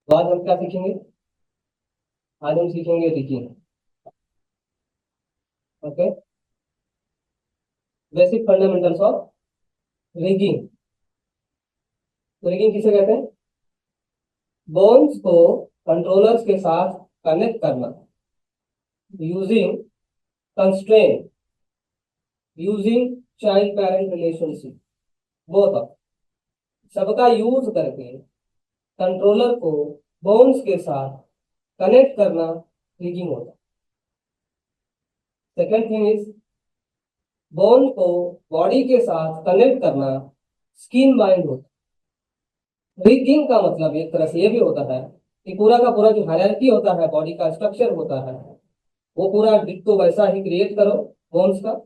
तो आज हम क्या सीखेंगे? आज हम सीखेंगे rigging. Okay. Basic fundamentals of rigging. तो रिगिंग किसे कहते हैं? बोन्स को कंट्रोलर्स के साथ कनेक्ट करना using constrain, using child parent relationship, both of सबका यूज करके कंट्रोलर को बोन्स के साथ कनेक्ट करना रिगिंग होता है। सेकेंड थिंग इज बोन को बॉडी के साथ कनेक्ट करना स्किन बाइंड होता है। रिगिंग का मतलब एक तरह से ये भी होता है कि पूरा का पूरा जो हायरार्की होता है, बॉडी का स्ट्रक्चर होता है, वो पूरा डिट्टो वैसा ही क्रिएट करो बोन्स का।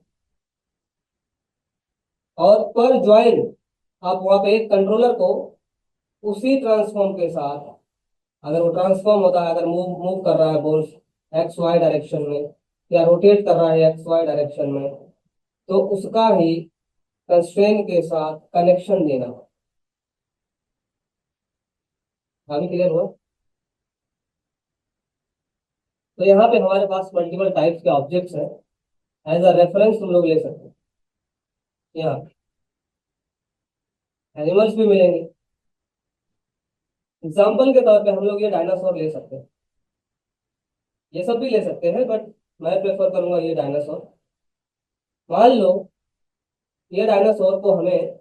और पर ज्वाइन आप वहां पे एक कंट्रोलर को उसी ट्रांसफॉर्म के साथ, अगर वो ट्रांसफॉर्म होता है, अगर मूव मूव कर रहा है बोन्स एक्स वाई डायरेक्शन में, या रोटेट कर रहा है एक्स वाई डायरेक्शन में, तो उसका ही कंस्ट्रेन के साथ कनेक्शन देना। अभी क्लियर हुआ? तो यहाँ पे हमारे पास मल्टीपल टाइप्स के ऑब्जेक्ट्स हैं। एज अ रेफरेंस तुम लोग ले सकते हो। यहाँ एनिमल्स भी मिलेंगे। एग्जाम्पल के तौर पे हम लोग ये डायनासोर ले सकते हैं, ये सब भी ले सकते हैं, बट मैं प्रेफर करूंगा ये डायनासोर। मान लो ये डायनासोर को हमें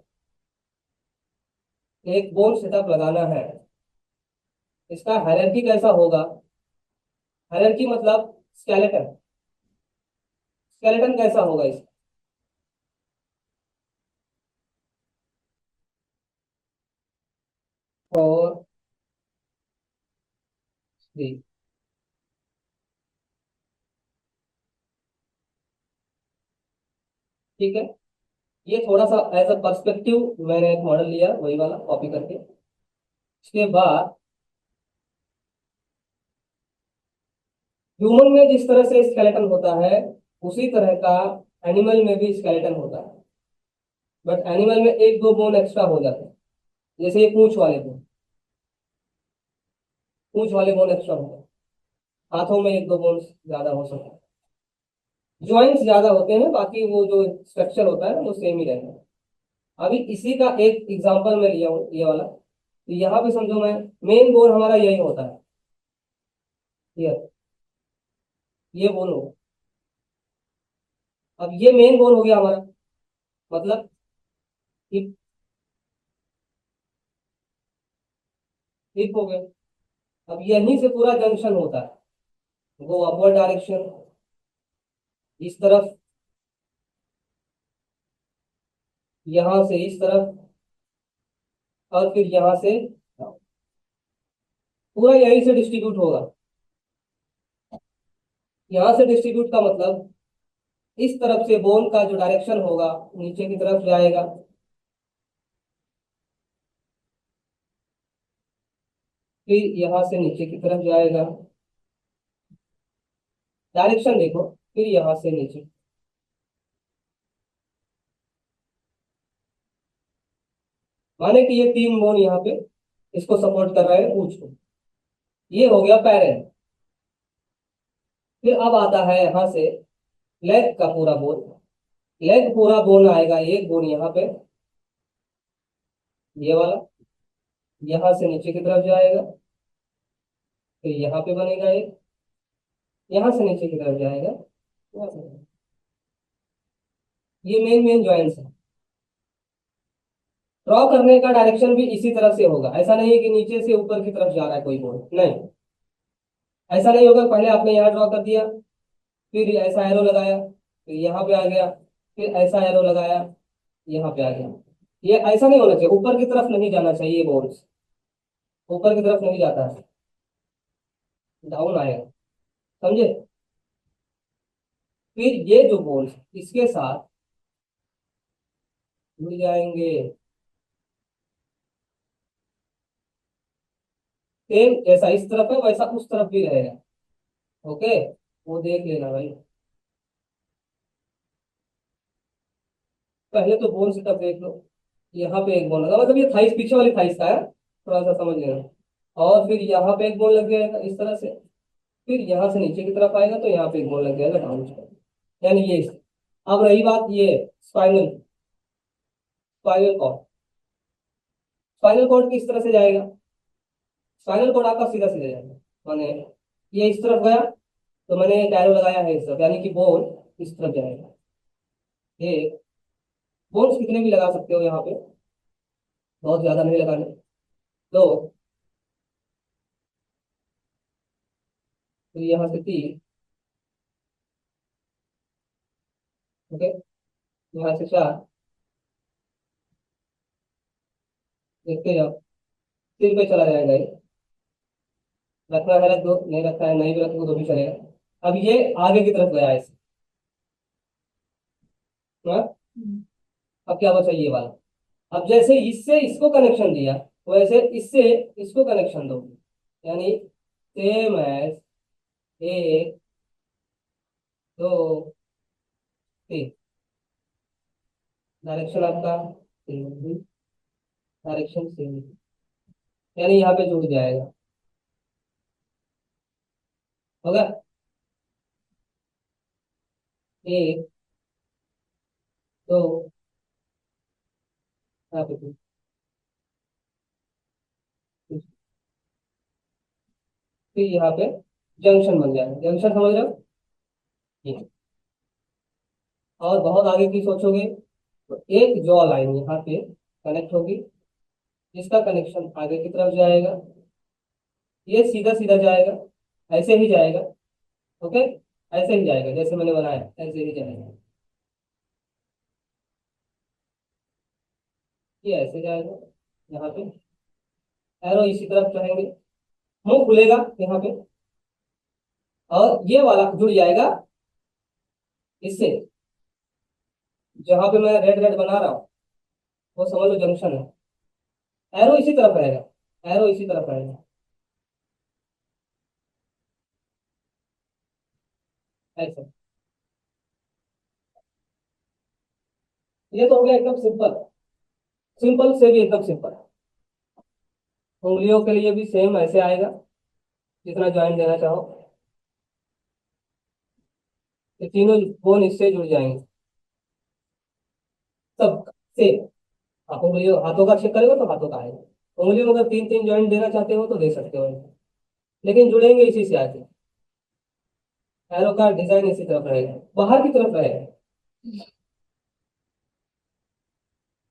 एक बोन सेटअप लगाना है। इसका हायरार्की कैसा होगा? हायरार्की मतलब स्केलेटन। स्केलेटन कैसा होगा इसका? और थ्री। ठीक है। ये थोड़ा सा एज अ पर्सपेक्टिव मैंने एक मॉडल लिया, वही वाला कॉपी करके। इसके बाद ह्यूमन में जिस तरह से स्केलेटन होता है, उसी तरह का एनिमल में भी स्केलेटन होता है। बट एनिमल में एक दो बोन एक्स्ट्रा हो जाते हैं। जैसे ये पूंछ वाले बोन, पूंछ वाले बोन एक्स्ट्रा होते हैं। हाथों में एक दो बोन ज्यादा हो सकते हैं। ज्वाइंट्स ज्यादा होते हैं, बाकी वो जो स्ट्रक्चर होता है वो सेम ही रहता है। अभी इसी का एक एग्जांपल मैं लिया हूँ, ये वाला। तो यहाँ पे समझो, मैं मेन बोन हमारा यही होता है। ये बोन हो। अब ये मेन बोन हो गया हमारा, मतलब हिप। हिप हो गया। अब यहीं से पूरा जंक्शन होता है, वो अपवर्ड डायरेक्शन इस तरफ, यहां से इस तरफ, और फिर यहां से पूरा यहीं से डिस्ट्रीब्यूट होगा। यहां से डिस्ट्रीब्यूट का मतलब इस तरफ से बोन का जो डायरेक्शन होगा नीचे की तरफ जाएगा। फिर यहां से नीचे की तरफ जाएगा। डायरेक्शन देखो। फिर यहां से नीचे। माने कि ये तीन बोन यहाँ पे इसको सपोर्ट कर रहे हैं पूंछ को। ये हो गया पैरेंट। फिर अब आता है यहां से लेग का पूरा बोन। लेग पूरा बोन आएगा, एक बोन यहाँ पे, ये वाला, यहाँ से नीचे की तरफ जाएगा। फिर यहाँ पे बनेगा एक, यहाँ से नीचे की तरफ जाएगा, यहाँ से। ये मेन मेन ज्वाइंट्स है। ड्रॉ करने का डायरेक्शन भी इसी तरफ से होगा। ऐसा नहीं है कि नीचे से ऊपर की तरफ जा रहा है कोई बोन, नहीं। ऐसा नहीं होगा पहले आपने यहाँ ड्रॉ कर दिया, फिर ऐसा एरो लगाया, फिर यहाँ पे आ गया, फिर ऐसा एरो लगाया, यहाँ पे आ गया। ये ऐसा नहीं होना चाहिए, ऊपर की तरफ नहीं जाना चाहिए ये बोन्स। ऊपर की तरफ नहीं जाता है, डाउन आएगा। समझे? फिर ये जो बोन्स इसके साथ जुड़ जाएंगे। सेम जैसा इस तरफ है वैसा उस तरफ भी रहेगा। ओके। वो देख लेना भाई। पहले तो बोन सेटअप देख लो। यहाँ पे एक बोन लगा, मतलब ये थाइस पीछे वाली थाइस का है, थोड़ा सा समझ लेना। और फिर यहाँ पे एक बोन लग जाएगा इस तरह से, फिर यहाँ से नीचे की तरफ आएगा तो यहाँ पे एक बोन लग जाएगा डाउन साइड, यानी ये अब रही बात ये spinal spinal cord. Spinal cord किस तरह से जाएगा? स्पाइनल कॉर्ड आपका सीधा सीधा जाएगा, माने ये इस तरफ गया तो मैंने एक एरो लगाया है इस तरफ, यानी कि बोन इस तरफ जाएगा। ये बोन्स कितने भी लगा सकते हो यहाँ पे, बहुत ज्यादा नहीं लगाने। तो फिर यहाँ से 3, ओके, यहाँ से 4, देखते जाओ, सिर पे चला जाएगा ये। रखना है रख दो, नहीं रखना है नहीं भी रख दो तो भी चलेगा। अब ये आगे की तरफ गया है इसे, हाँ? अब क्या बचा ये वाला। अब जैसे इससे इसको कनेक्शन दिया वैसे इससे इसको कनेक्शन दो, यानी सेम एज 1 2 3, डायरेक्शन आपका सेम, डायरेक्शन सेम, यानी यहाँ पे जुड़ जाएगा, होगा 1 2, यहाँ पे 2, फिर यहाँ पे जंक्शन बन जाएगा, जंक्शन समझ रहे हो ये। और बहुत आगे की सोचोगे तो एक जॉ लाइन यहाँ पे कनेक्ट होगी, जिसका कनेक्शन आगे की तरफ जाएगा, ये सीधा सीधा जाएगा, ऐसे ही जाएगा, ओके, ऐसे ही जाएगा जैसे मैंने बनाया ऐसे ही जाएगा, ये ऐसे जाएगा, यहाँ पे एरो इसी तरफ चढ़ेंगे, मुंह खुलेगा यहाँ पे, और ये वाला जुड़ जाएगा इससे, जहां पे मैं रेड रेड बना रहा हूँ वो समझ लो जंक्शन है, एरो इसी तरफ रहेगा, एरो इसी तरफ रहेगा, ऐसे। ये तो हो गया एकदम सिंपल, सिंपल से भी एकदम सिंपल। उंगलियों के लिए भी सेम ऐसे आएगा, जितना ज्वाइन देना चाहो, ये तीनों बोन इससे जुड़ जाएंगे सब सेम। आप उंगलियों हाथों का चेक करेगा तो हाथों का आएगा, उंगलियों में अगर 3 3 ज्वाइंट देना चाहते हो तो दे सकते हो, लेकिन जुड़ेंगे इसी से आगे, एरो का डिजाइन इसी तरफ रहेगा, बाहर की तरफ रहेगा।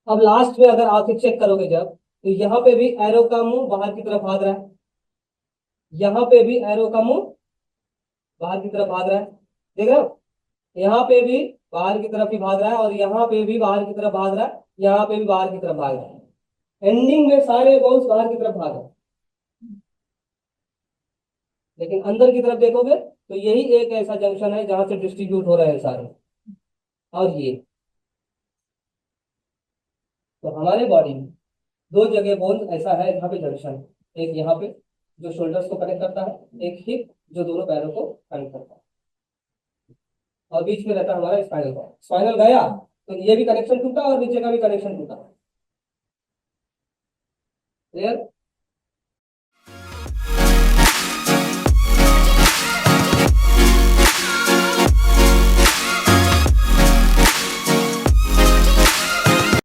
अब लास्ट में अगर आप चेक करोगे जब, तो यहाँ पे भी एरो का मुंह बाहर की तरफ भाग रहा है, यहाँ पे भी एरो का मुंह बाहर की तरफ भाग रहा है, देख रहे हो, यहाँ पे भी बाहर की तरफ ही भाग रहा है, और यहाँ पे भी बाहर की तरफ भाग रहा है, यहाँ पे भी बाहर की तरफ भाग रहा है, एंडिंग में सारे बॉल्स बाहर की तरफ भाग रहे हैं। लेकिन अंदर की तरफ देखोगे तो यही एक ऐसा जंक्शन है जहां से डिस्ट्रीब्यूट हो रहे हैं सारे, और ये तो हमारे बॉडी में 2 जगह बोन ऐसा है जहाँ पे जंक्शन है, एक यहाँ पे जो शोल्डर्स को कनेक्ट करता है, एक हिप जो दोनों पैरों को कनेक्ट करता है, और बीच में रहता है हमारा स्पाइनल कॉर्ड। स्पाइनल गया तो ये भी कनेक्शन टूटा और नीचे का भी कनेक्शन टूटा, क्लियर।